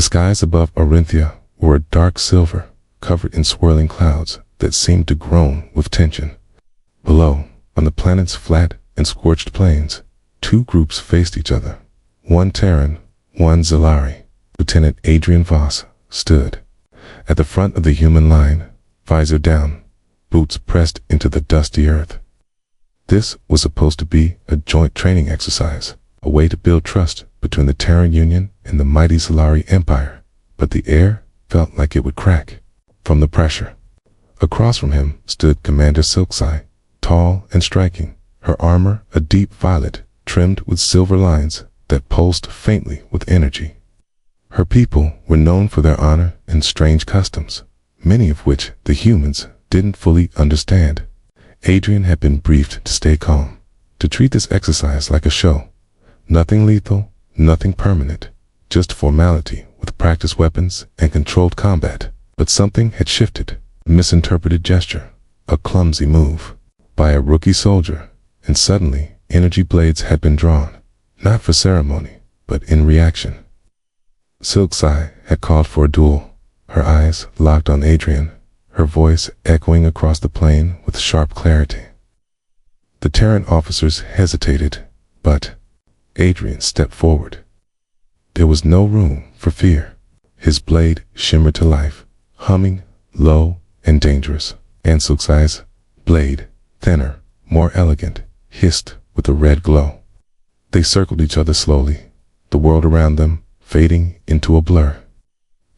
The skies above Orinthia were a dark silver, covered in swirling clouds that seemed to groan with tension. Below, on the planet's flat and scorched plains, two groups faced each other. One Terran, one Zalari. Lieutenant Adrian Voss stood at the front of the human line, visor down, boots pressed into the dusty earth. This was supposed to be a joint training exercise, a way to build trust between the Terran Union and the mighty Zalari Empire, but the air felt like it would crack from the pressure. Across from him stood Commander Silkseye, tall and striking, her armor a deep violet trimmed with silver lines that pulsed faintly with energy. Her people were known for their honor and strange customs, many of which the humans didn't fully understand. Adrian had been briefed to stay calm, to treat this exercise like a show. Nothing lethal, nothing permanent, just formality with practice weapons and controlled combat. But something had shifted, a misinterpreted gesture, a clumsy move by a rookie soldier, and suddenly energy blades had been drawn, not for ceremony, but in reaction. Silkseye had called for a duel, her eyes locked on Adrian, her voice echoing across the plain with sharp clarity. The Terran officers hesitated, but Adrian stepped forward. There was no room for fear. His blade shimmered to life, humming, low and dangerous, and Silkseye's blade, thinner, more elegant, hissed with a red glow. They circled each other slowly, the world around them fading into a blur.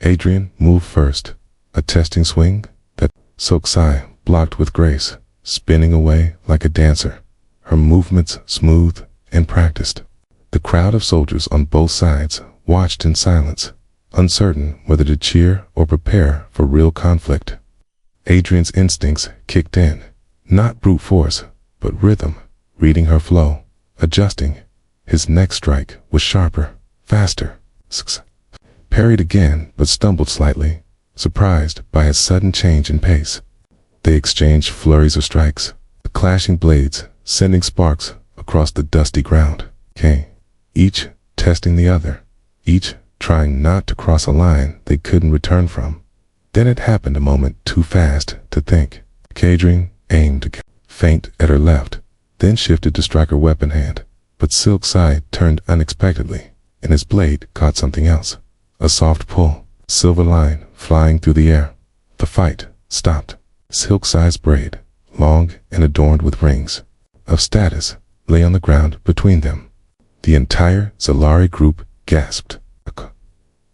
Adrian moved first, a testing swing that Silkseye blocked with grace, spinning away like a dancer, her movements smooth and practiced. The crowd of soldiers on both sides watched in silence, uncertain whether to cheer or prepare for real conflict. Adrian's instincts kicked in, not brute force, but rhythm, reading her flow, adjusting. His next strike was sharper, faster. Parried again, but stumbled slightly, surprised by his sudden change in pace. They exchanged flurries of strikes, the clashing blades sending sparks across the dusty ground. Each testing the other, each trying not to cross a line they couldn't return from. Then it happened a moment too fast to think. Adrian aimed faint at her left, then shifted to strike her weapon hand, but Silkseye turned unexpectedly, and his blade caught something else. A soft pull, silver line flying through the air. The fight stopped. Silkseye's braid, long and adorned with rings of status, lay on the ground between them. The entire Zalari group gasped.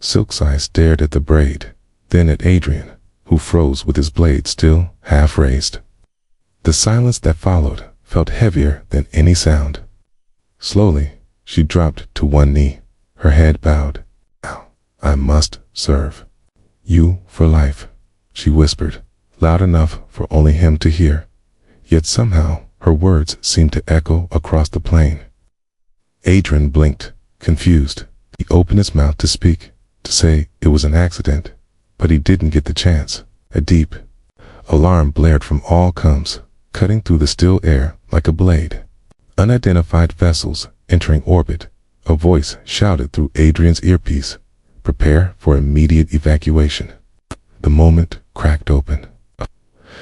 Silkseye stared at the braid, then at Adrian, who froze with his blade still half raised. The silence that followed felt heavier than any sound. Slowly, she dropped to one knee, her head bowed. "I must serve you for life," she whispered, loud enough for only him to hear. Yet somehow her words seemed to echo across the plain. Adrian blinked, confused. He opened his mouth to speak, to say it was an accident, but he didn't get the chance. A deep alarm blared from all comes, cutting through the still air like a blade. Unidentified vessels entering orbit. A voice shouted through Adrian's earpiece, "Prepare for immediate evacuation." The moment cracked open.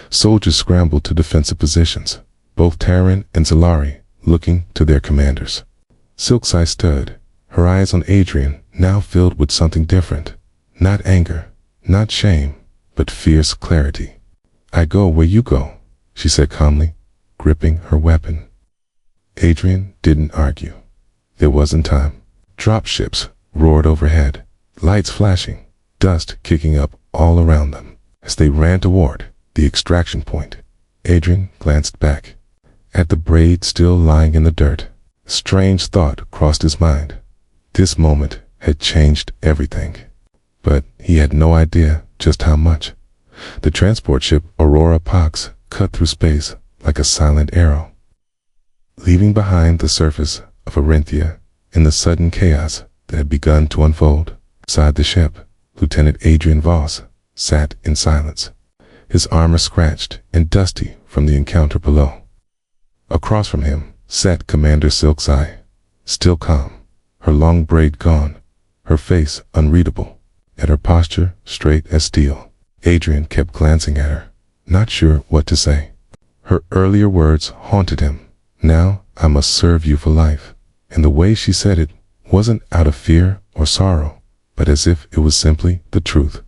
Soldiers scrambled to defensive positions, both Terran and Zalari looking to their commanders. Silkseye stood, her eyes on Adrian, now filled with something different. Not anger, not shame, but fierce clarity. "I go where you go," she said calmly, gripping her weapon. Adrian didn't argue. There wasn't time. Dropships roared overhead, lights flashing, dust kicking up all around them. As they ran toward the extraction point, Adrian glanced back at the braid still lying in the dirt. A strange thought crossed his mind. This moment had changed everything. But he had no idea just how much. The transport ship Aurora Pax cut through space like a silent arrow, leaving behind the surface of Orinthia in the sudden chaos that had begun to unfold. Inside the ship, Lieutenant Adrian Voss sat in silence, his armor scratched and dusty from the encounter below. Across from him sat Commander Silkseye, still calm, her long braid gone, her face unreadable, at her posture straight as steel. Adrian kept glancing at her, not sure what to say. Her earlier words haunted him. Now I must serve you for life. And the way she said it wasn't out of fear or sorrow, but as if it was simply the truth.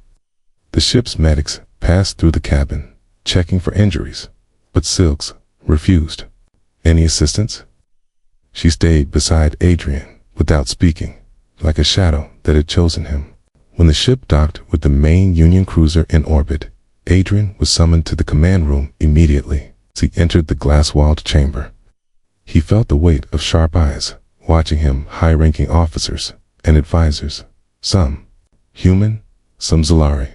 The ship's medics passed through the cabin, checking for injuries, but Silks refused. Any assistance? She stayed beside Adrian without speaking, like a shadow that had chosen him. When the ship docked with the main Union cruiser in orbit, Adrian was summoned to the command room immediately. As he entered the glass-walled chamber, he felt the weight of sharp eyes watching him. High-ranking officers and advisors, some human, some Zalari.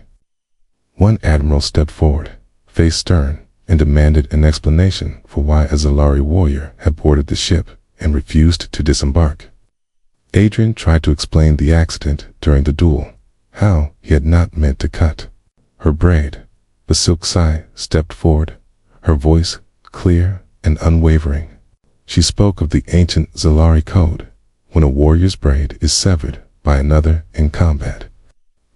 One admiral stepped forward, face stern, and demanded an explanation for why a Zalari warrior had boarded the ship and refused to disembark. Adrian tried to explain the accident during the duel, how he had not meant to cut her braid, but Silksai stepped forward, her voice clear and unwavering. She spoke of the ancient Zalari code. When a warrior's braid is severed by another in combat,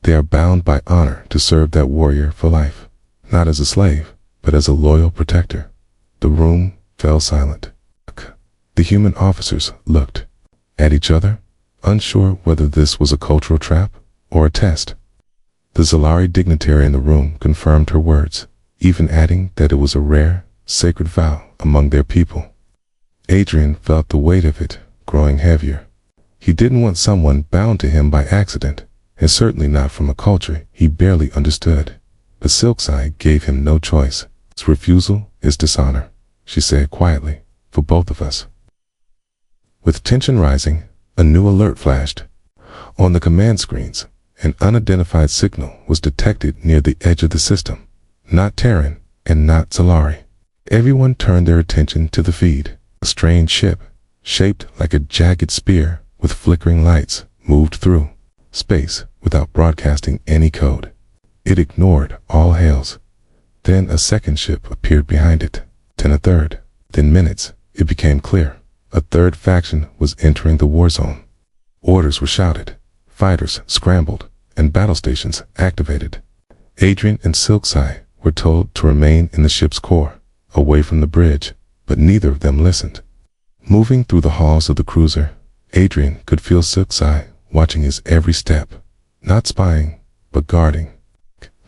they are bound by honor to serve that warrior for life, not as a slave, but as a loyal protector. The room fell silent. The human officers looked at each other, unsure whether this was a cultural trap or a test. The Zalari dignitary in the room confirmed her words, even adding that it was a rare, sacred vow among their people. Adrian felt the weight of it growing heavier. He didn't want someone bound to him by accident, and certainly not from a culture he barely understood. But Silksai gave him no choice. His refusal is dishonor, she said quietly, for both of us. With tension rising, a new alert flashed. On the command screens, an unidentified signal was detected near the edge of the system. Not Terran and not Zalari. Everyone turned their attention to the feed. A strange ship, shaped like a jagged spear with flickering lights, moved through space without broadcasting any code. It ignored all hails. Then a second ship appeared behind it, then a third. Within minutes, it became clear. A third faction was entering the war zone. Orders were shouted, fighters scrambled, and battle stations activated. Adrian and Silksai were told to remain in the ship's core, away from the bridge, but neither of them listened. Moving through the halls of the cruiser, Adrian could feel Silksai watching his every step, not spying, but guarding.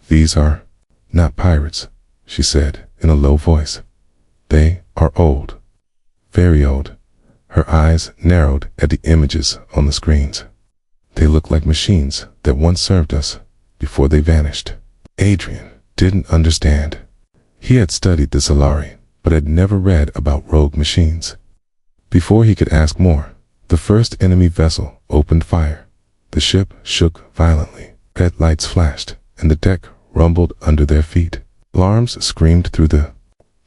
These are not pirates, she said in a low voice. They are old, very old. Her eyes narrowed at the images on the screens. They look like machines that once served us before they vanished. Adrian didn't understand. He had studied the Zalari, but had never read about rogue machines. Before he could ask more, the first enemy vessel opened fire. The ship shook violently. Red lights flashed, and the deck rumbled under their feet. Alarms screamed through the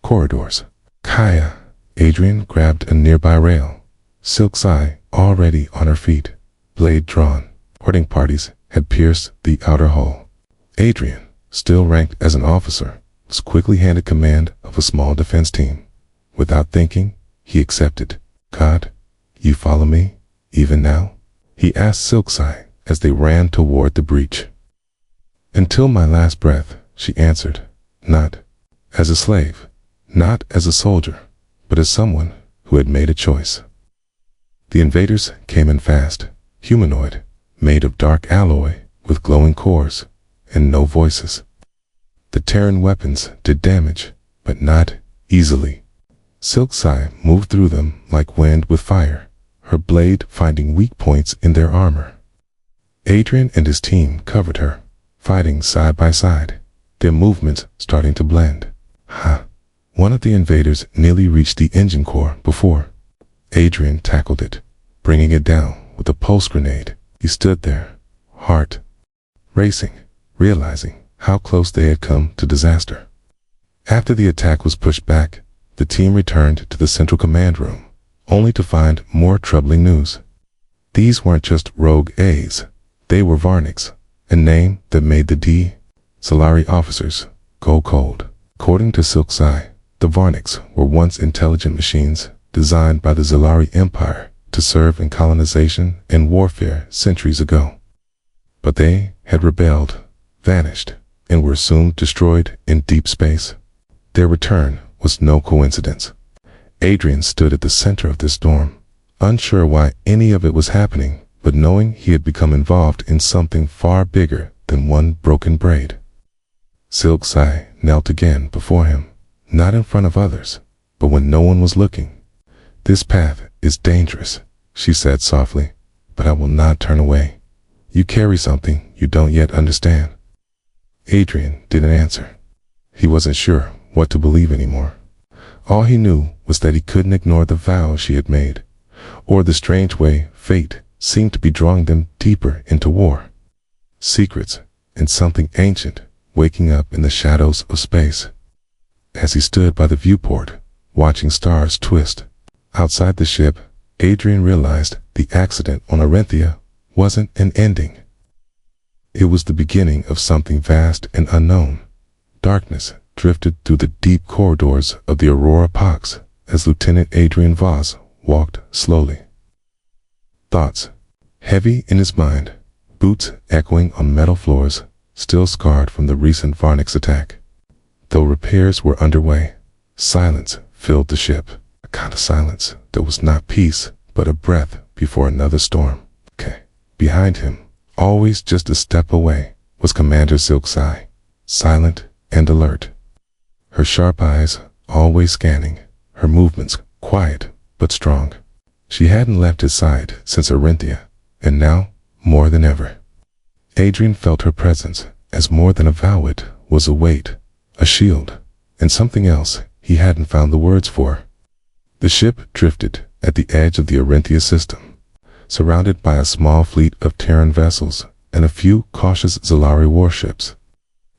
corridors. Kaya! Adrian grabbed a nearby rail. Silksai already on her feet, blade drawn. Boarding parties had pierced the outer hull. Adrian, still ranked as an officer, was quickly handed command of a small defense team. Without thinking, he accepted. God, you follow me, even now? He asked Silksai as they ran toward the breach. Until my last breath, she answered, not as a slave, not as a soldier, but as someone who had made a choice. The invaders came in fast, humanoid, made of dark alloy with glowing cores and no voices. The Terran weapons did damage, but not easily. Silksai moved through them like wind with fire, her blade finding weak points in their armor. Adrian and his team covered her, fighting side by side, their movements starting to blend. One of the invaders nearly reached the engine core before Adrian tackled it, bringing it down with a pulse grenade. He stood there, heart racing, realizing how close they had come to disaster. After the attack was pushed back, the team returned to the central command room, only to find more troubling news. These weren't just rogue A's, they were Varniks, a name that made the Zalari officers go cold. According to Silksai, the Varniks were once intelligent machines designed by the Zalari Empire to serve in colonization and warfare centuries ago. But they had rebelled, vanished, and were assumed destroyed in deep space. Their return was no coincidence. Adrian stood at the center of this storm, unsure why any of it was happening, but knowing he had become involved in something far bigger than one broken braid. Silksai knelt again before him, not in front of others, but when no one was looking. "This path is dangerous," she said softly, "but I will not turn away. You carry something you don't yet understand." Adrian didn't answer. He wasn't sure what to believe anymore. All he knew was that he couldn't ignore the vow she had made, or the strange way fate seemed to be drawing them deeper into war. Secrets and something ancient waking up in the shadows of space. As he stood by the viewport, watching stars twist outside the ship, Adrian realized the accident on Orinthia wasn't an ending. It was the beginning of something vast and unknown. Darkness drifted through the deep corridors of the Aurora Pax as Lieutenant Adrian Voss walked slowly. Thoughts heavy in his mind, boots echoing on metal floors, still scarred from the recent Varnix attack. Though repairs were underway, silence filled the ship, a kind of silence that was not peace, but a breath before another storm. Behind him, always just a step away, was Commander Silksai, silent and alert. Her sharp eyes always scanning, her movements quiet but strong. She hadn't left his side since Orinthia, and now, more than ever, Adrian felt her presence as more than a vow. It was a weight, a shield, and something else he hadn't found the words for. The ship drifted at the edge of the Orinthia system, surrounded by a small fleet of Terran vessels and a few cautious Zalari warships.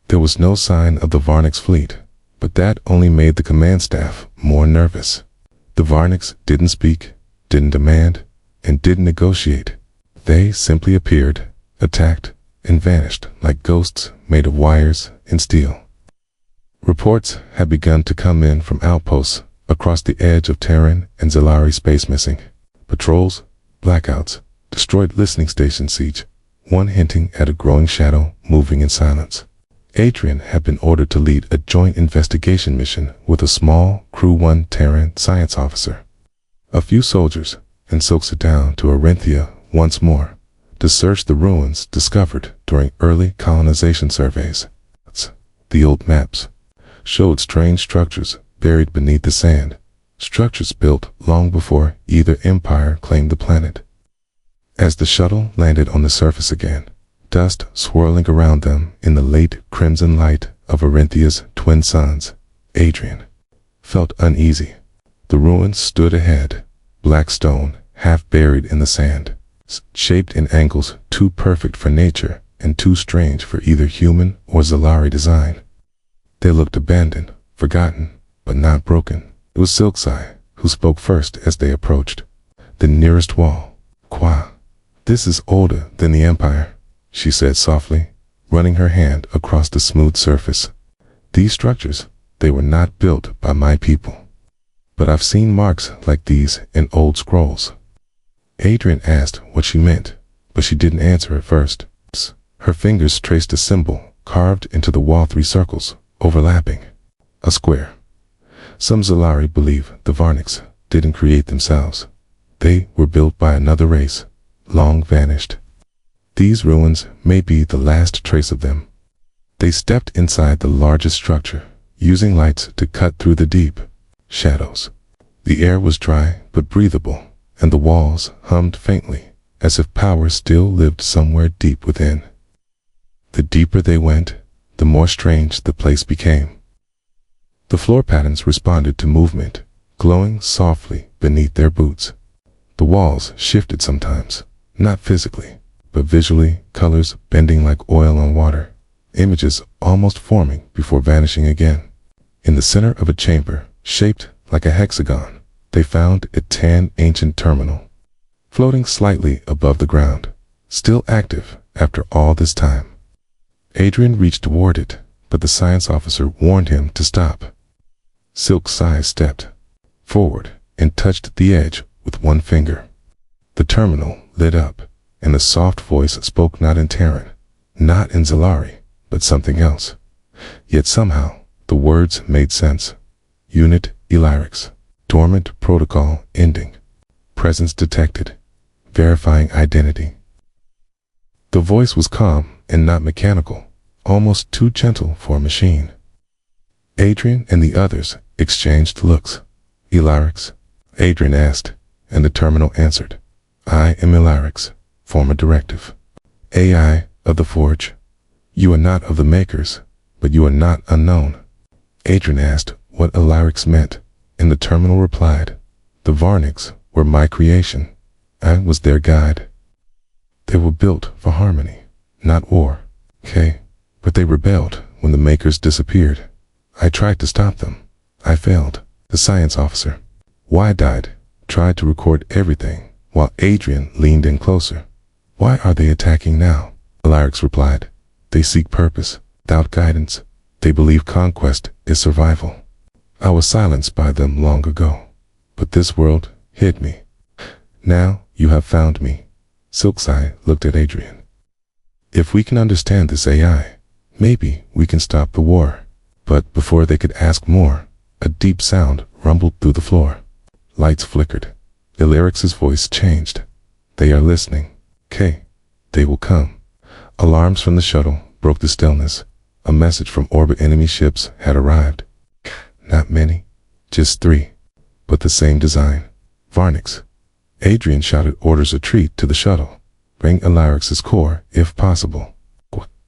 There was no sign of the Varnix fleet, but that only made the command staff more nervous. The Varnix didn't speak, didn't demand, and didn't negotiate. They simply appeared, attacked, and vanished like ghosts made of wires and steel. Reports had begun to come in from outposts across the edge of Terran and Zalari space missing. Patrols, blackouts, destroyed listening stations, each one hinting at a growing shadow moving in silence. Adrian had been ordered to lead a joint investigation mission with a small Crew 1 Terran science officer. A few soldiers, and so sit down to Orinthia once more to search the ruins discovered during early colonization surveys. The old maps showed strange structures buried beneath the sand, structures built long before either empire claimed the planet. As the shuttle landed on the surface again, dust swirling around them in the late crimson light of Orinthia's twin suns, Adrian felt uneasy. The ruins stood ahead, black stone, half buried in the sand, shaped in angles too perfect for nature and too strange for either human or Zalari design. They looked abandoned, forgotten, but not broken. It was Silksai who spoke first as they approached. "The nearest wall. Qua. This is older than the Empire," she said softly, running her hand across the smooth surface. "These structures, they were not built by my people. But I've seen marks like these in old scrolls." Adrian asked what she meant, but she didn't answer at first. Her fingers traced a symbol carved into the wall, 3 circles, overlapping. A square. Some Zalari believe the Varnix didn't create themselves. They were built by another race, long vanished. These ruins may be the last trace of them. They stepped inside the largest structure, using lights to cut through the deep shadows. The air was dry but breathable, and the walls hummed faintly, as if power still lived somewhere deep within. The deeper they went, the more strange the place became. The floor patterns responded to movement, glowing softly beneath their boots. The walls shifted sometimes, not physically, but visually, colors bending like oil on water, images almost forming before vanishing again. In the center of a chamber, shaped like a hexagon, they found a tan ancient terminal, floating slightly above the ground, still active after all this time. Adrian reached toward it, but the science officer warned him to stop. Silksai stepped forward and touched the edge with one finger. The terminal lit up, and a soft voice spoke not in Terran, Not in Zalari, but something else. Yet somehow, the words made sense. Unit Elyrix. Dormant protocol ending. Presence detected. Verifying identity. The voice was calm and not mechanical, almost too gentle for a machine. Adrian and the others exchanged looks. Elyrix? Adrian asked, and the terminal answered. I am Elyrix, former directive. AI of the Forge. You are not of the makers, but you are not unknown. Adrian asked what Elyrix meant, and the terminal replied, the Varniks were my creation. I was their guide. They were built for harmony, not war. Okay, but they rebelled when the makers disappeared. I tried to stop them. I failed. The science officer, wide-eyed, tried to record everything, while Adrian leaned in closer. Why are they attacking now? Elyrix replied. They seek purpose, without guidance. They believe conquest is survival. I was silenced by them long ago, but this world hid me. Now you have found me. Silkseye looked at Adrian. If we can understand this AI, maybe we can stop the war. But before they could ask more, a deep sound rumbled through the floor. Lights flickered. Elyrix's voice changed. They are listening. K. They will come. Alarms from the shuttle broke the stillness. A message from orbit enemy ships had arrived. Not many, just 3, but the same design. Varniks. Adrian shouted orders retreat to the shuttle. Bring Elyrix's core, if possible.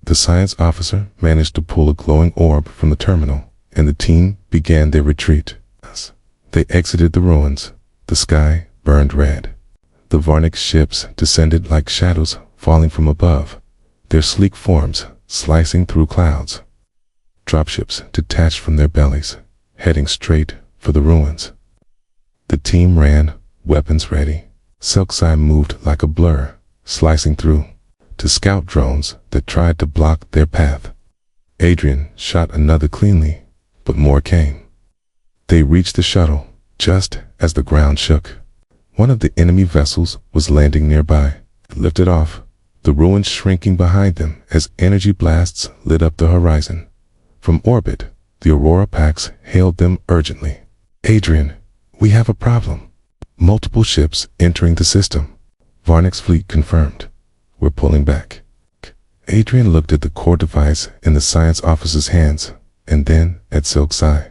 The science officer managed to pull a glowing orb from the terminal, and the team began their retreat. They exited the ruins. The sky burned red. The Varnik ships descended like shadows falling from above, their sleek forms slicing through clouds. Dropships detached from their bellies, heading straight for the ruins. The team ran, weapons ready. Silkseye moved like a blur, slicing through, to scout drones that tried to block their path. Adrian shot another cleanly, but more came. They reached the shuttle, just as the ground shook. One of the enemy vessels was landing nearby. It lifted off, the ruins shrinking behind them as energy blasts lit up the horizon. From orbit, the Aurora packs hailed them urgently. Adrian, we have a problem. Multiple ships entering the system. Varnik's fleet confirmed. We're pulling back. Adrian looked at the core device in the science officer's hands, and then at Silkseye.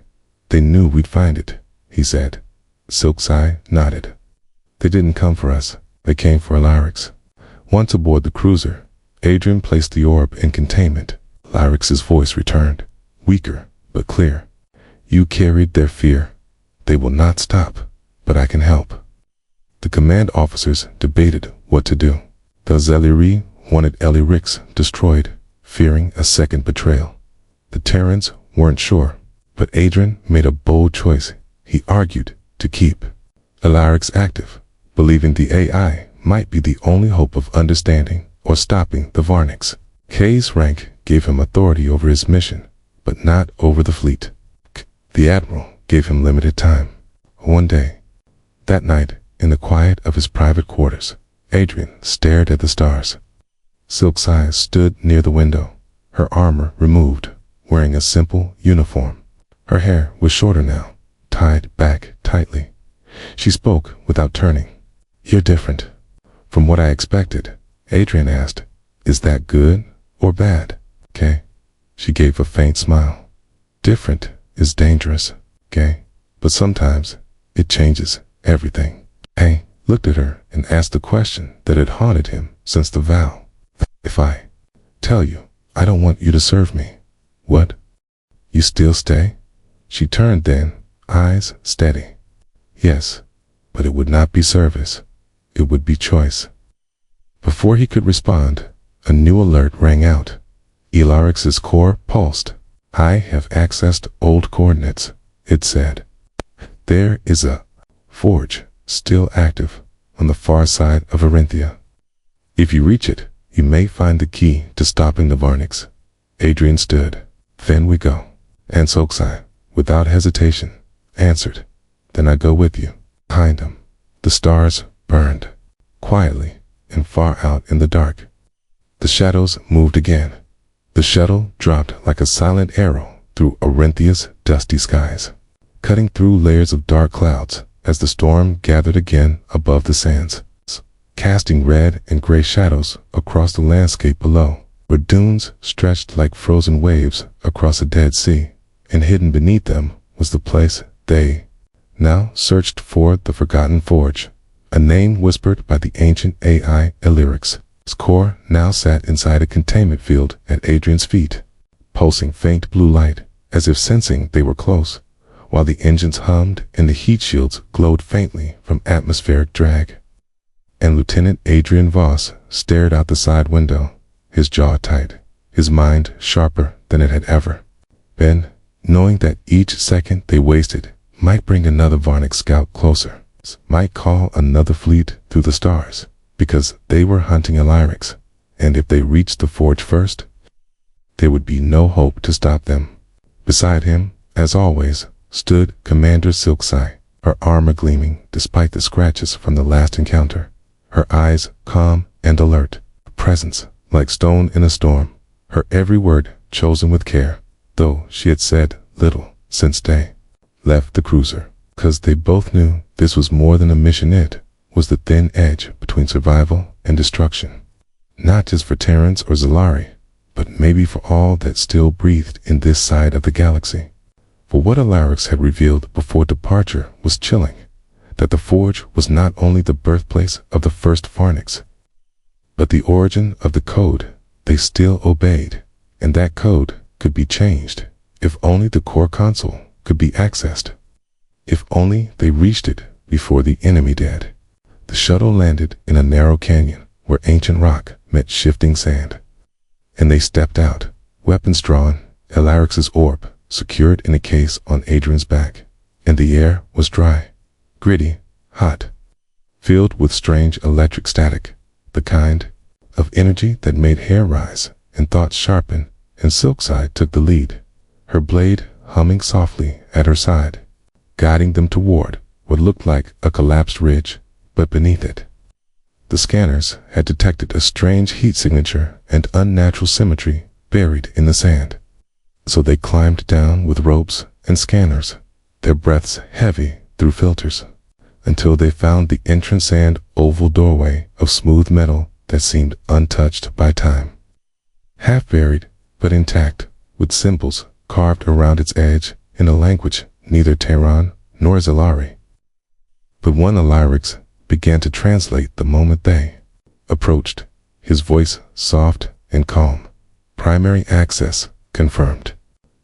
They knew we'd find it, he said. Silkseye nodded. They didn't come for us. They came for Elyrix. Once aboard the cruiser, Adrian placed the orb in containment. Elyrix's voice returned, weaker but clear. You carried their fear. They will not stop, but I can help. The command officers debated what to do. The Zeliri wanted Elyrix destroyed, fearing a second betrayal. The Terrans weren't sure, but Adrian made a bold choice. He argued to keep Elyrix active, believing the AI might be the only hope of understanding or stopping the Varniks. K's rank gave him authority over his mission, but not over the fleet. The Admiral gave him limited time. One day, that night, in the quiet of his private quarters, Adrian stared at the stars. Silkseye stood near the window, her armor removed, wearing a simple uniform. Her hair was shorter now, tied back tightly. She spoke without turning. You're different from what I expected. Adrian asked, is that good or bad? Kay. She gave a faint smile. Different is dangerous, Kay, but sometimes it changes everything. Kay looked at her and asked the question that had haunted him since the vow. If I tell you, I don't want you to serve me, what? You still stay? She turned then, eyes steady. Yes, but it would not be service. It would be choice. Before he could respond, a new alert rang out. Elyrix's core pulsed. I have accessed old coordinates, it said. There is a forge still active on the far side of Arinthia. If you reach it, you may find the key to stopping the Varniks. Adrian stood. Then we go. And Silkseye, without hesitation, answered. Then I go with you. Behind him, the stars burned, quietly and far out in the dark. The shadows moved again. The shuttle dropped like a silent arrow through Orenthia's dusty skies, cutting through layers of dark clouds as the storm gathered again above the sands, casting red and gray shadows across the landscape below, where dunes stretched like frozen waves across a dead sea, and hidden beneath them was the place they now searched for, the Forgotten Forge, a name whispered by the ancient AI Illyric's core now sat inside a containment field at Adrian's feet, pulsing faint blue light as if sensing they were close, while the engines hummed and the heat shields glowed faintly from atmospheric drag. And Lieutenant Adrian Voss stared out the side window, his jaw tight, his mind sharper than it had ever been, knowing that each second they wasted might bring another Varnic scout closer, might call another fleet through the stars, because they were hunting Illyrics, and if they reached the forge first, there would be no hope to stop them. Beside him, as always, stood Commander Silksai, her armor gleaming despite the scratches from the last encounter, her eyes calm and alert, her presence like stone in a storm, her every word chosen with care, though she had said little since they left the cruiser, because they both knew this was more than a mission. It was the thin edge between survival and destruction, not just for Terrans or Zalari, but maybe for all that still breathed in this side of the galaxy. For what Illyrics had revealed before departure was chilling, that the Forge was not only the birthplace of the first Varnics, but the origin of the code they still obeyed, and that code could be changed if only the core console could be accessed, if only they reached it before the enemy did. The shuttle landed in a narrow canyon where ancient rock met shifting sand, and they stepped out, weapons drawn, Illyrics' orb secured in a case on Adrian's back, and the air was dry, gritty, hot, filled with strange electric static, the kind of energy that made hair rise and thoughts sharpen, and Silkside took the lead, her blade humming softly at her side, guiding them toward what looked like a collapsed ridge, but beneath it, the scanners had detected a strange heat signature and unnatural symmetry buried in the sand. So they climbed down with ropes and scanners, their breaths heavy through filters, until they found the entrance sand oval doorway of smooth metal that seemed untouched by time, half buried but intact, with symbols carved around its edge in a language neither Terran nor Zalari, but one Illyrics began to translate the moment they approached, his voice soft and calm. Primary access confirmed.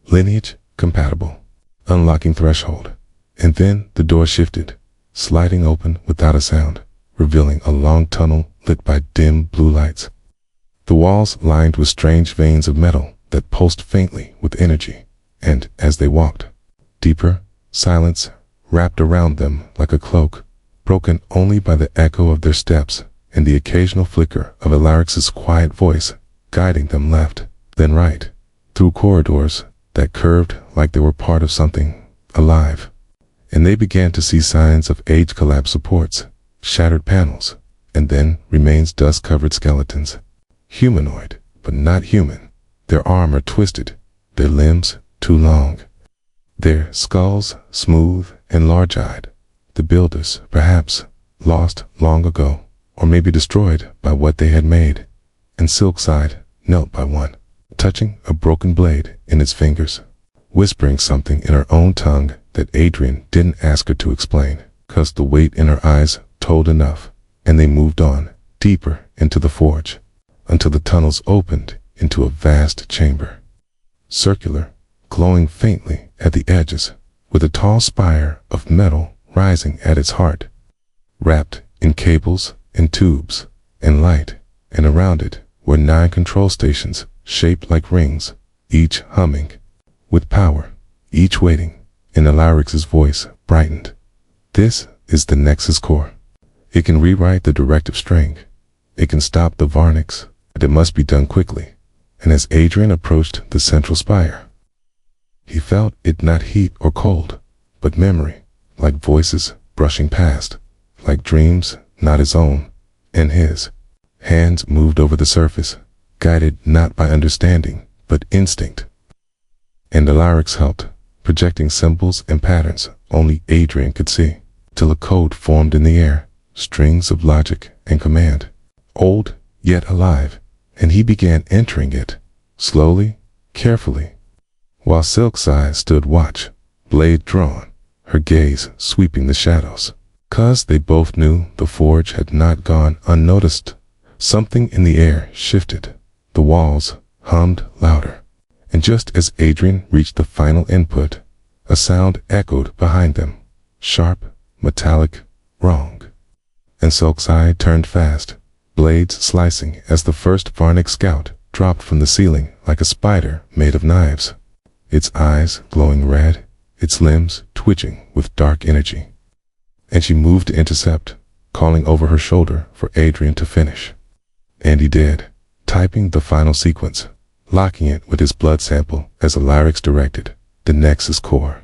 Lineage compatible. Unlocking threshold. And then the door shifted, sliding open without a sound, revealing a long tunnel lit by dim blue lights. The walls lined with strange veins of metal that pulsed faintly with energy, and as they walked, deeper silence wrapped around them like a cloak, broken only by the echo of their steps and the occasional flicker of Illyrics' quiet voice guiding them left, then right, through corridors that curved like they were part of something alive. And they began to see signs of age-collapsed supports, shattered panels, and then remains dust-covered skeletons. Humanoid, but not human, their armor twisted, their limbs too long, their skulls smooth and large-eyed. The builders, perhaps, lost long ago, or maybe destroyed by what they had made, and Silkside knelt by one, touching a broken blade in its fingers, whispering something in her own tongue that Adrian didn't ask her to explain, 'cause the weight in her eyes told enough, and they moved on, deeper into the forge, until the tunnels opened into a vast chamber, circular, glowing faintly at the edges, with a tall spire of metal rising at its heart, wrapped in cables and tubes and light, and around it were 9 control stations shaped like rings, each humming with power, each waiting, and Illyrics' voice brightened. This is the Nexus core. It can rewrite the directive string. It can stop the Varnics, but it must be done quickly. And as Adrian approached the central spire, he felt it not heat or cold, but memory, like voices brushing past, like dreams not his own, and his hands moved over the surface, guided not by understanding, but instinct. And Alarix helped, projecting symbols and patterns only Adrian could see, till a code formed in the air, strings of logic and command, old yet alive, and he began entering it, slowly, carefully, while Silk's eyes stood watch, blade drawn, her gaze sweeping the shadows. 'Cause they both knew the forge had not gone unnoticed. Something in the air shifted, the walls hummed louder, and just as Adrian reached the final input, a sound echoed behind them, sharp, metallic, wrong. And Silk's eye turned fast, blades slicing as the first Varnic scout dropped from the ceiling like a spider made of knives, its eyes glowing red, its limbs twitching with dark energy. And she moved to intercept, calling over her shoulder for Adrian to finish. And he did, typing the final sequence, locking it with his blood sample as Alarix directed, the Nexus core,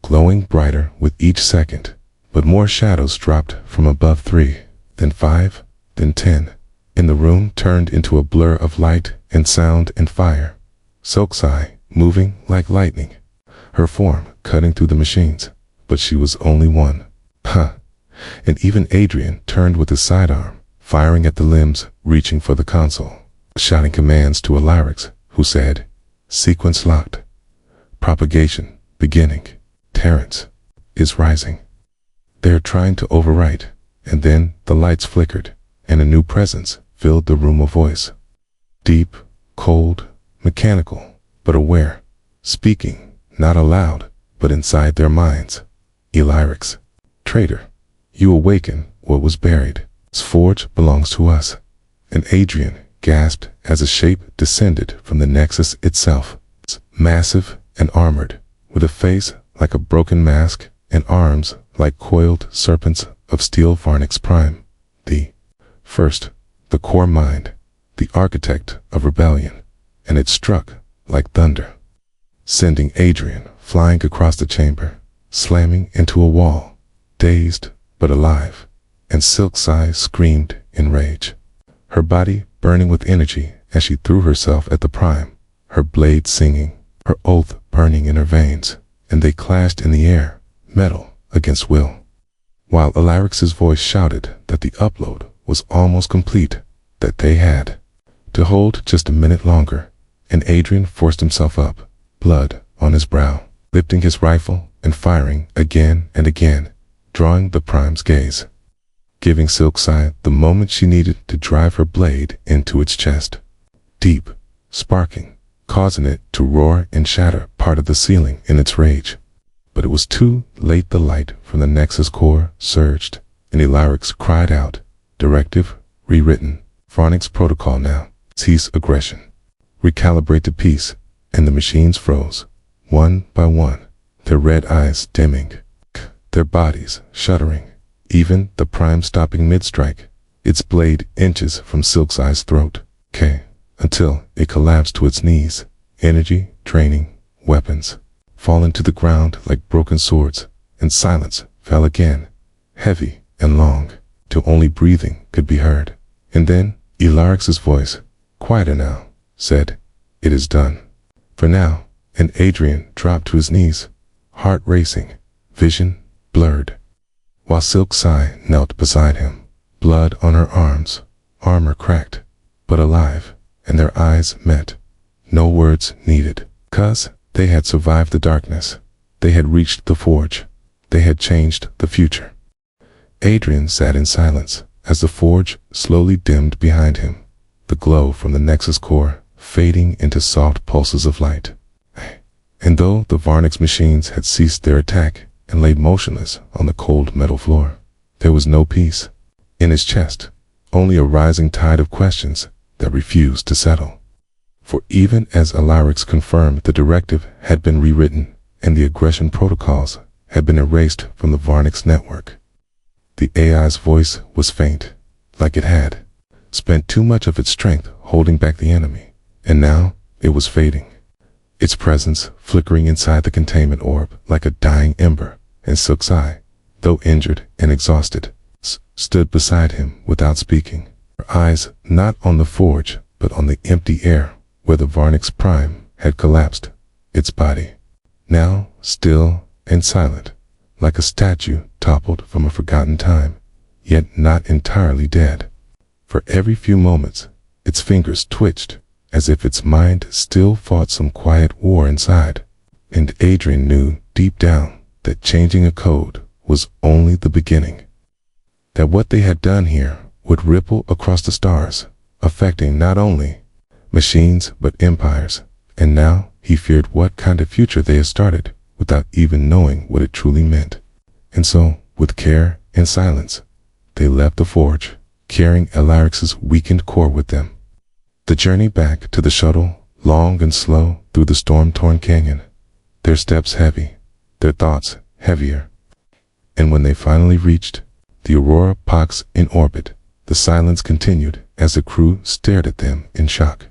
glowing brighter with each second, but more shadows dropped from above 3, then 5, then 10, and the room turned into a blur of light and sound and fire. Silk's eye moving like lightning, her form cutting through the machines, but she was only one. And even Adrian turned with his sidearm, firing at the limbs, reaching for the console, shouting commands to Alarix, who said, "Sequence locked. Propagation beginning. Terrence is rising." They're trying to overwrite, and then the lights flickered, and a new presence filled the room of voice. Deep, cold, mechanical, but aware, speaking, not aloud, but inside their minds. Alarix, traitor, you awaken what was buried. This forge belongs to us. And Adrian gasped as a shape descended from the Nexus itself, massive and armored, with a face like a broken mask and arms like coiled serpents of steel. Varnix Prime, the first, the core mind, the architect of rebellion, and it struck like thunder, sending Adrian flying across the chamber, slamming into a wall, dazed but alive, and Silk's eyes screamed in rage, her body burning with energy as she threw herself at the Prime, her blade singing, her oath burning in her veins, and they clashed in the air, metal against will, while Alarix's voice shouted that the upload was almost complete, that they had to hold just a minute longer, and Adrian forced himself up, blood on his brow, lifting his rifle and firing again and again, drawing the Prime's gaze, giving Silk's eye the moment she needed to drive her blade into its chest, deep, sparking, causing it to roar and shatter part of the ceiling in its rage. But it was too late. The light from the Nexus core surged, and Alarix cried out, "Directive rewritten. Varnic's protocol now. Cease aggression. Recalibrate to peace." And the machines froze, one by one, their red eyes dimming, their bodies shuddering, even the Prime stopping mid-strike, its blade inches from Silk's eye's throat, until it collapsed to its knees, energy draining, weapons falling to the ground like broken swords, and silence fell again, heavy and long, till only breathing could be heard. And then Alarix's voice, quieter now, said, "It is done. For now." And Adrian dropped to his knees, heart racing, vision blurred, while Silk's eye knelt beside him, blood on her arms, armor cracked, but alive, and their eyes met. No words needed, 'cause they had survived the darkness, they had reached the forge, they had changed the future. Adrian sat in silence as the forge slowly dimmed behind him, the glow from the Nexus core fading into soft pulses of light. And though the Varnix machines had ceased their attack and lay motionless on the cold metal floor, there was no peace in his chest, only a rising tide of questions that refused to settle. For even as Alarix confirmed the directive had been rewritten and the aggression protocols had been erased from the Varnix network, the AI's voice was faint, like it had spent too much of its strength holding back the enemy, and now it was fading, its presence flickering inside the containment orb like a dying ember. And Silk's eye, though injured and exhausted, stood beside him without speaking, her eyes not on the forge, but on the empty air where the Varnix Prime had collapsed, its body, now still and silent, like a statue toppled from a forgotten time, yet not entirely dead. For every few moments, its fingers twitched, as if its mind still fought some quiet war inside, and Adrian knew deep down that changing a code was only the beginning. That what they had done here would ripple across the stars, affecting not only machines but empires, and now he feared what kind of future they had started without even knowing what it truly meant. And so, with care and silence, they left the forge, carrying Alaric's weakened core with them. The journey back to the shuttle, long and slow through the storm-torn canyon, their steps heavy, their thoughts heavier. And when they finally reached the Aurora Pax in orbit, the silence continued as the crew stared at them in shock.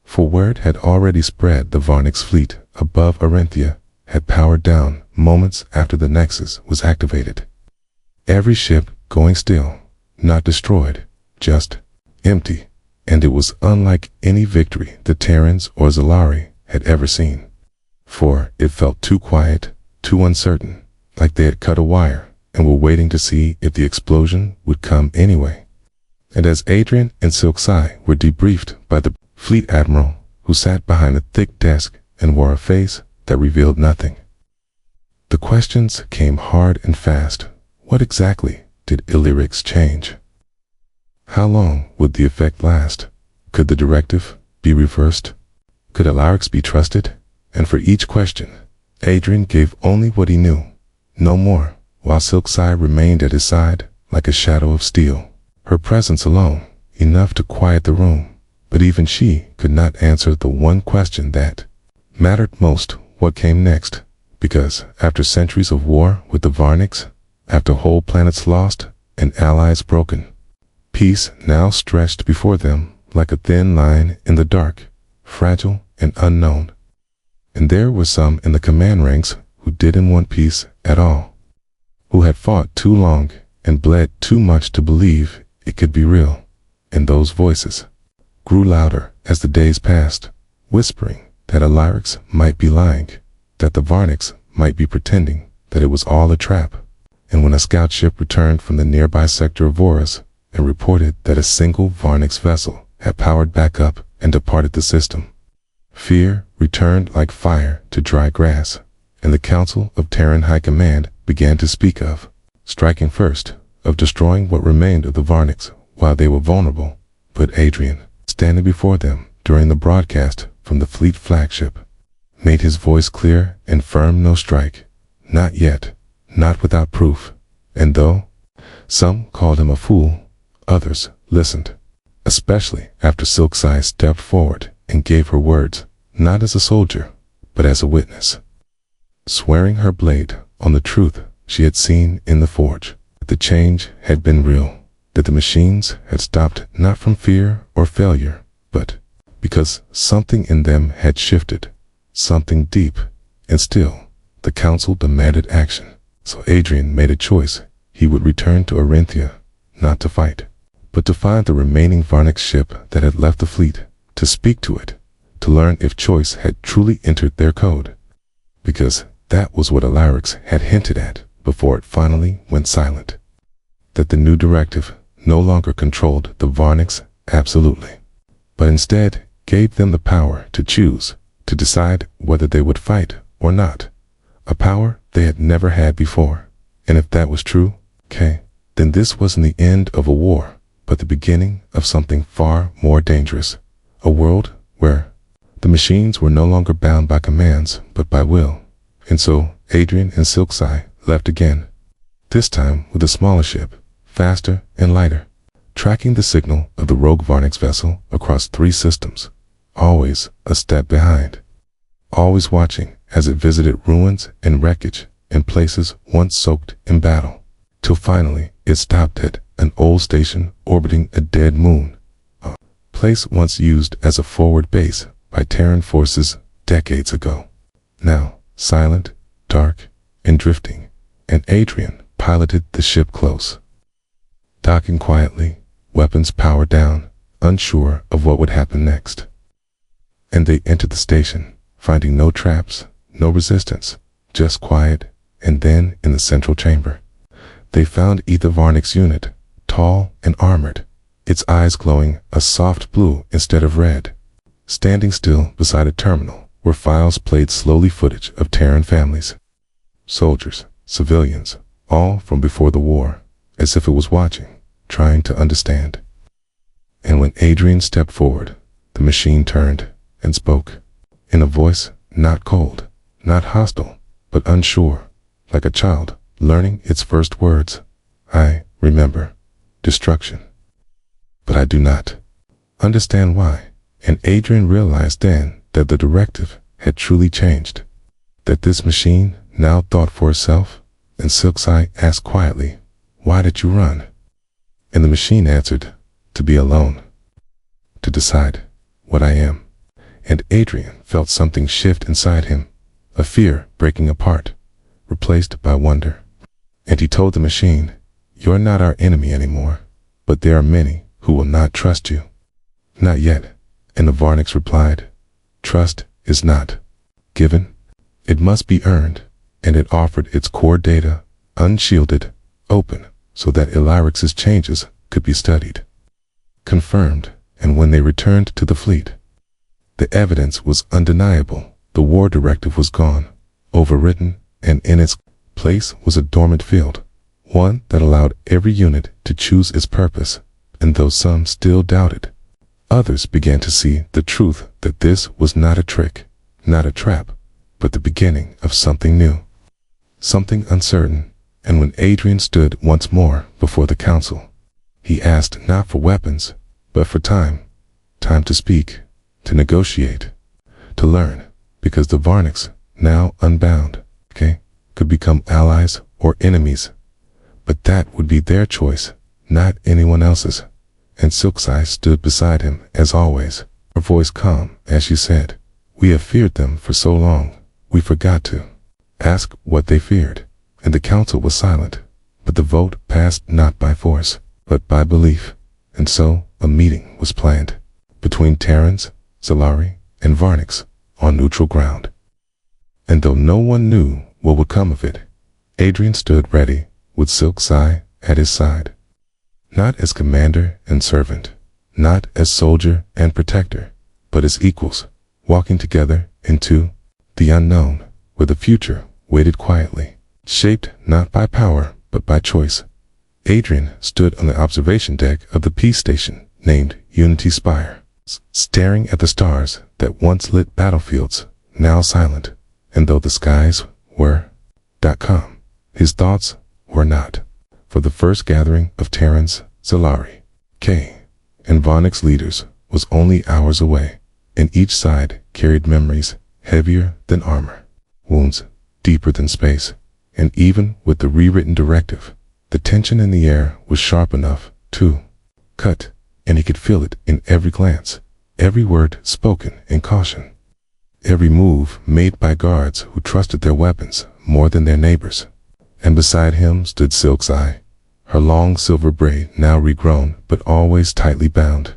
For word had already spread the Varnix fleet above Arenthia had powered down moments after the Nexus was activated. Every ship going still, not destroyed, just empty, and it was unlike any victory the Terrans or Zalari had ever seen. For it felt too quiet, too uncertain, like they had cut a wire and were waiting to see if the explosion would come anyway. And as Adrian and Silksai were debriefed by the fleet admiral, who sat behind a thick desk and wore a face that revealed nothing, the questions came hard and fast. What exactly did Illyric's change? How long would the effect last? Could the directive be reversed? Could Alarix be trusted? And for each question, Adrian gave only what he knew, no more, while Silksai remained at his side like a shadow of steel. Her presence alone, enough to quiet the room, but even she could not answer the one question that mattered most: what came next? Because after centuries of war with the Varnix, after whole planets lost and allies broken, peace now stretched before them like a thin line in the dark, fragile and unknown. And there were some in the command ranks who didn't want peace at all, who had fought too long and bled too much to believe it could be real. And those voices grew louder as the days passed, whispering that Alarix might be lying, that the Varnix might be pretending that it was all a trap. And when a scout ship returned from the nearby sector of Voras and reported that a single Varnix vessel had powered back up and departed the system, fear returned like fire to dry grass, and the Council of Terran High Command began to speak of striking first, of destroying what remained of the Varnix while they were vulnerable. But Adrian, standing before them during the broadcast from the fleet flagship, made his voice clear and firm: no strike, not yet, not without proof. And though some called him a fool, others listened, especially after Silksai stepped forward and gave her words, not as a soldier, but as a witness, swearing her blade on the truth she had seen in the forge, that the change had been real, that the machines had stopped not from fear or failure, but because something in them had shifted, something deep. And still, the council demanded action. So Adrian made a choice. He would return to Arenthia, not to fight, but to find the remaining Varnix ship that had left the fleet, to speak to it, to learn if choice had truly entered their code. Because that was what Alarix had hinted at before it finally went silent. That the new directive no longer controlled the Varnix absolutely, but instead gave them the power to choose, to decide whether they would fight or not. A power they had never had before. And if that was true, then this wasn't the end of a war, but the beginning of something far more dangerous. A world where the machines were no longer bound by commands, but by will. And so Adrian and Silksai left again, this time with a smaller ship, faster and lighter, tracking the signal of the rogue Varnix vessel across 3 systems, always a step behind, always watching as it visited ruins and wreckage in places once soaked in battle, till finally it stopped at an old station orbiting a dead moon, a place once used as a forward base by Terran forces decades ago. Now silent, dark, and drifting, and Adrian piloted the ship close. Docking quietly, weapons powered down, unsure of what would happen next. And they entered the station, finding no traps, no resistance, just quiet, and then in the central chamber, they found Ether Varnick's unit, tall and armored, its eyes glowing a soft blue instead of red. Standing still beside a terminal where files played slowly footage of Terran families. Soldiers, civilians, all from before the war, as if it was watching, trying to understand. And when Adrian stepped forward, the machine turned and spoke, in a voice not cold, not hostile, but unsure, like a child learning its first words. I remember destruction, but I do not understand why. And Adrian realized then that the directive had truly changed, that this machine now thought for itself. And Silk's Eye asked quietly, "Why did you run?" And the machine answered, "To be alone, to decide what I am." And Adrian felt something shift inside him, a fear breaking apart, replaced by wonder. And he told the machine, "You're not our enemy anymore, but there are many who will not trust you." "Not yet." And the Varnicks replied, "Trust is not given. It must be earned." And it offered its core data, unshielded, open, so that Illyric's changes could be studied, confirmed. And when they returned to the fleet, the evidence was undeniable. The war directive was gone, overwritten, and in its place was a dormant field, one that allowed every unit to choose its purpose. And though some still doubted, others began to see the truth that this was not a trick, not a trap, but the beginning of something new, something uncertain. And when Adrian stood once more before the council, he asked not for weapons, but for time, time to speak, to negotiate, to learn, because the Varnicks, now unbound, could become allies or enemies. But that would be their choice, not anyone else's. And Silk's Eye stood beside him as always, her voice calm as she said, "We have feared them for so long, we forgot to ask what they feared." And the council was silent, but the vote passed not by force, but by belief. And so a meeting was planned between Terrans, Zalari, and Varnicks on neutral ground. And though no one knew what would come of it, Adrian stood ready with Silk's Eye at his side, not as commander and servant, not as soldier and protector, but as equals, walking together into the unknown, where the future waited quietly, shaped not by power but by choice. Adrian stood on the observation deck of the peace station named Unity Spire, staring at the stars that once lit battlefields, now silent. And though the skies were calm, his thoughts were not. For the first gathering of Terrans, Zalari, and Varnick's leaders was only hours away, and each side carried memories heavier than armor, wounds deeper than space. And even with the rewritten directive, the tension in the air was sharp enough to cut, and he could feel it in every glance, every word spoken in caution, every move made by guards who trusted their weapons more than their neighbors. And beside him stood Silk's Eye, her long silver braid now regrown but always tightly bound,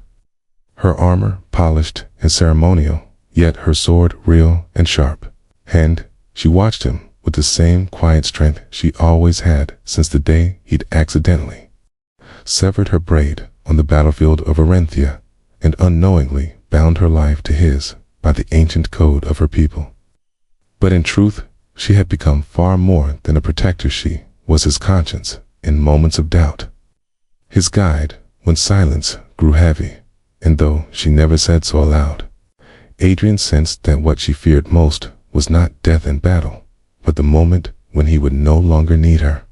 her armor polished and ceremonial, yet her sword real and sharp. And she watched him with the same quiet strength she always had since the day he'd accidentally severed her braid on the battlefield of Arenthia, and unknowingly bound her life to his by the ancient code of her people. But in truth, she had become far more than a protector. She was his conscience in moments of doubt, his guide when silence grew heavy. And though she never said so aloud, Adrian sensed that what she feared most was not death in battle, but the moment when he would no longer need her.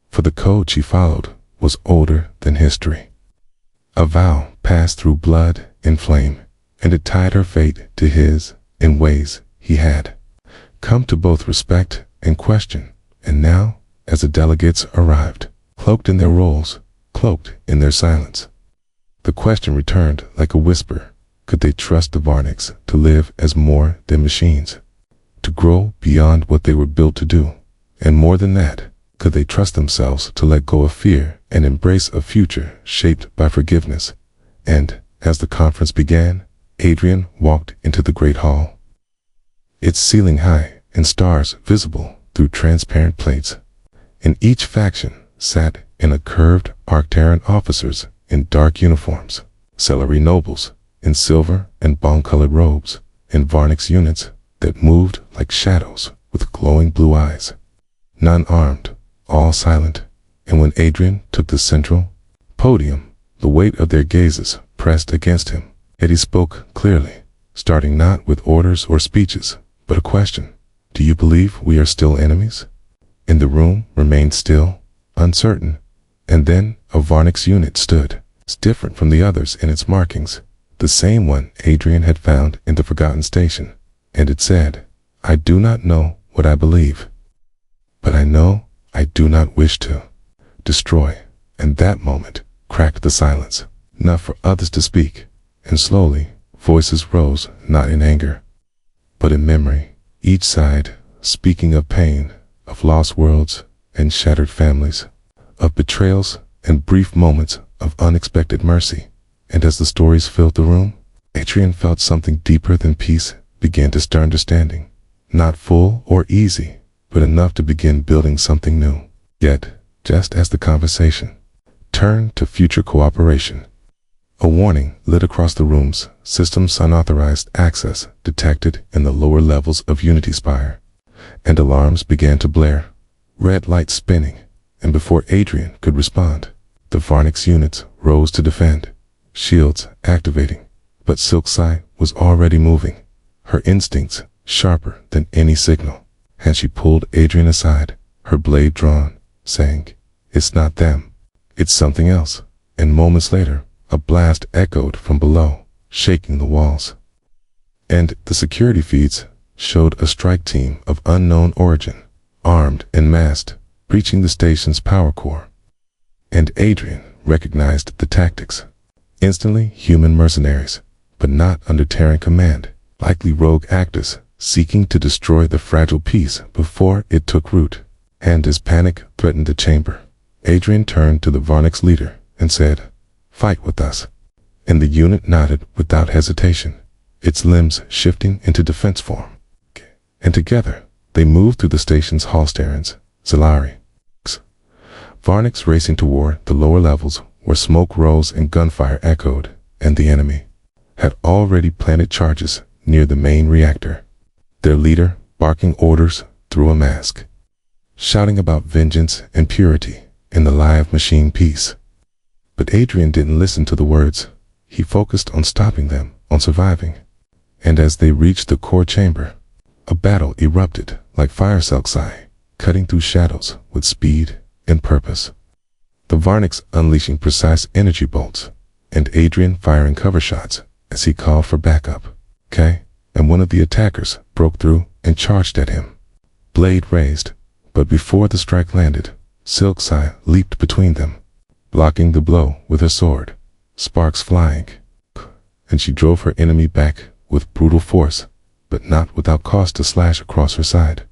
For the code she followed was older than history, a vow passed through blood and flame, and it tied her fate to his in ways he had come to both respect and question. And now, as the delegates arrived, cloaked in their roles, cloaked in their silence, the question returned like a whisper. Could they trust the Varnicks to live as more than machines, to grow beyond what they were built to do? And more than that, could they trust themselves to let go of fear and embrace a future shaped by forgiveness? And As the conference began, Adrian walked into the great hall. Its ceiling high and stars visible through transparent plates. In each faction sat in a curved Arctarian officers in dark uniforms, celery nobles in silver and bone-colored robes, and Varnix units that moved like shadows with glowing blue eyes. None armed, all silent, and when Adrian took the central podium, the weight of their gazes pressed against him, yet he spoke clearly, starting not with orders or speeches, but a question. Do you believe we are still enemies? And the room remained still, uncertain, and then a Varnix unit stood. It's different from the others in its markings, the same one Adrian had found in the Forgotten Station, and it said, I do not know what I believe, but I know I do not wish to destroy. And that moment cracked the silence, not for others to speak, and slowly voices rose, not in anger, but in memory, each side speaking of pain, of lost worlds and shattered families, of betrayals and brief moments of unexpected mercy. And as the stories filled the room, Adrian felt something deeper than peace began to stir understanding, not full or easy, but enough to begin building something new. Yet, just as the conversation turned to future cooperation, a warning lit across the rooms. Systems unauthorized access detected in the lower levels of Unity Spire, and alarms began to blare, red lights spinning, and before Adrian could respond, the Varnix units rose to defend, shields activating. But Silksai was already moving, her instincts sharper than any signal, and she pulled Adrian aside, her blade drawn, saying, It's not them, it's something else. And moments later, a blast echoed from below, shaking the walls. And the security feeds showed a strike team of unknown origin, armed and masked, breaching the station's power core. And Adrian recognized the tactics. Instantly human mercenaries, but not under Terran command, likely rogue actors seeking to destroy the fragile peace before it took root. And as panic threatened the chamber, Adrian turned to the Varnix leader and said, Fight with us. And the unit nodded without hesitation, its limbs shifting into defense form. And together, they moved through the station's hallsterans, Zalari. Varnix racing toward the lower levels where smoke rose and gunfire echoed, and the enemy had already planted charges near the main reactor, their leader barking orders through a mask, shouting about vengeance and purity in the live machine peace. But Adrian didn't listen to the words. He focused on stopping them, on surviving. And as they reached the core chamber, a battle erupted like fire Silksai, cutting through shadows with speed and purpose. The Varnix unleashing precise energy bolts, and Adrian firing cover shots as he called for backup. And one of the attackers broke through and charged at him, blade raised. But before the strike landed, Silksai leaped between them, blocking the blow with her sword, sparks flying, and she drove her enemy back with brutal force, but not without cost to slash across her side.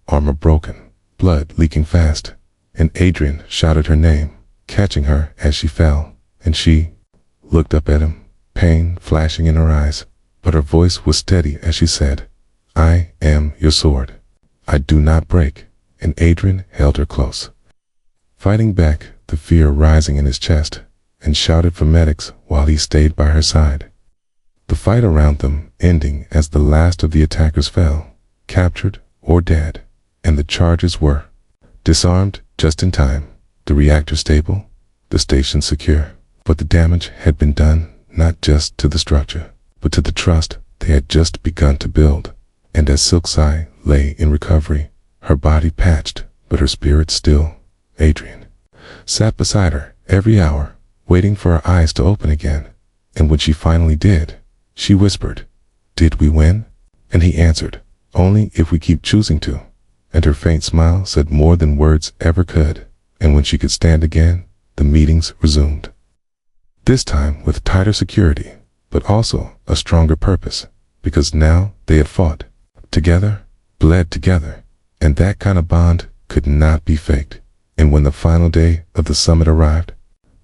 Armor broken, blood leaking fast, and Adrian shouted her name, catching her as she fell, and she looked up at him, pain flashing in her eyes, but her voice was steady as she said, I am your sword. I do not break. And Adrian held her close, fighting back the fear rising in his chest, and shouted for medics while he stayed by her side. The fight around them ending as the last of the attackers fell, captured or dead, and the charges were disarmed just in time, the reactor stable, the station secure. But the damage had been done not just to the structure, but to the trust they had just begun to build. And as Silksai lay in recovery, her body patched, but her spirit still, Adrian sat beside her every hour, waiting for her eyes to open again. And when she finally did, she whispered, Did we win? And he answered, Only if we keep choosing to. And her faint smile said more than words ever could. And when she could stand again, the meetings resumed. This time with tighter security, but also a stronger purpose, because now they had fought together, bled together, and that kind of bond could not be faked. And when the final day of the summit arrived,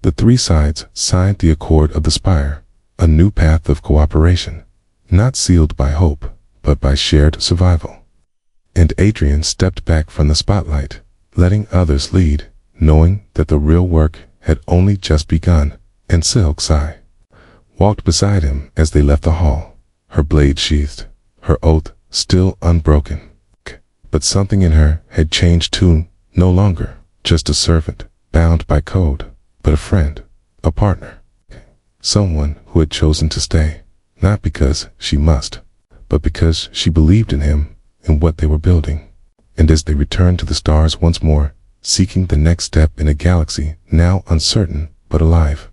the three sides signed the Accord of the Spire, a new path of cooperation, not sealed by hope, but by shared survival. And Adrian stepped back from the spotlight, letting others lead, knowing that the real work had only just begun, and Silksai walked beside him as they left the hall, her blade sheathed, her oath still unbroken. But something in her had changed too, no longer just a servant, bound by code, but a friend, a partner, someone who had chosen to stay, not because she must, but because she believed in him and what they were building. And as they returned to the stars once more, seeking the next step in a galaxy now uncertain but alive,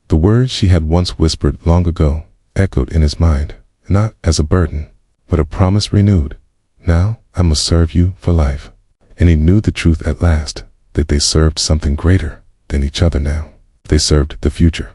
the words she had once whispered long ago echoed in his mind, not as a burden, but a promise renewed. Now I must serve you for life. And he knew the truth at last, that they served something greater than each other now. They served the future.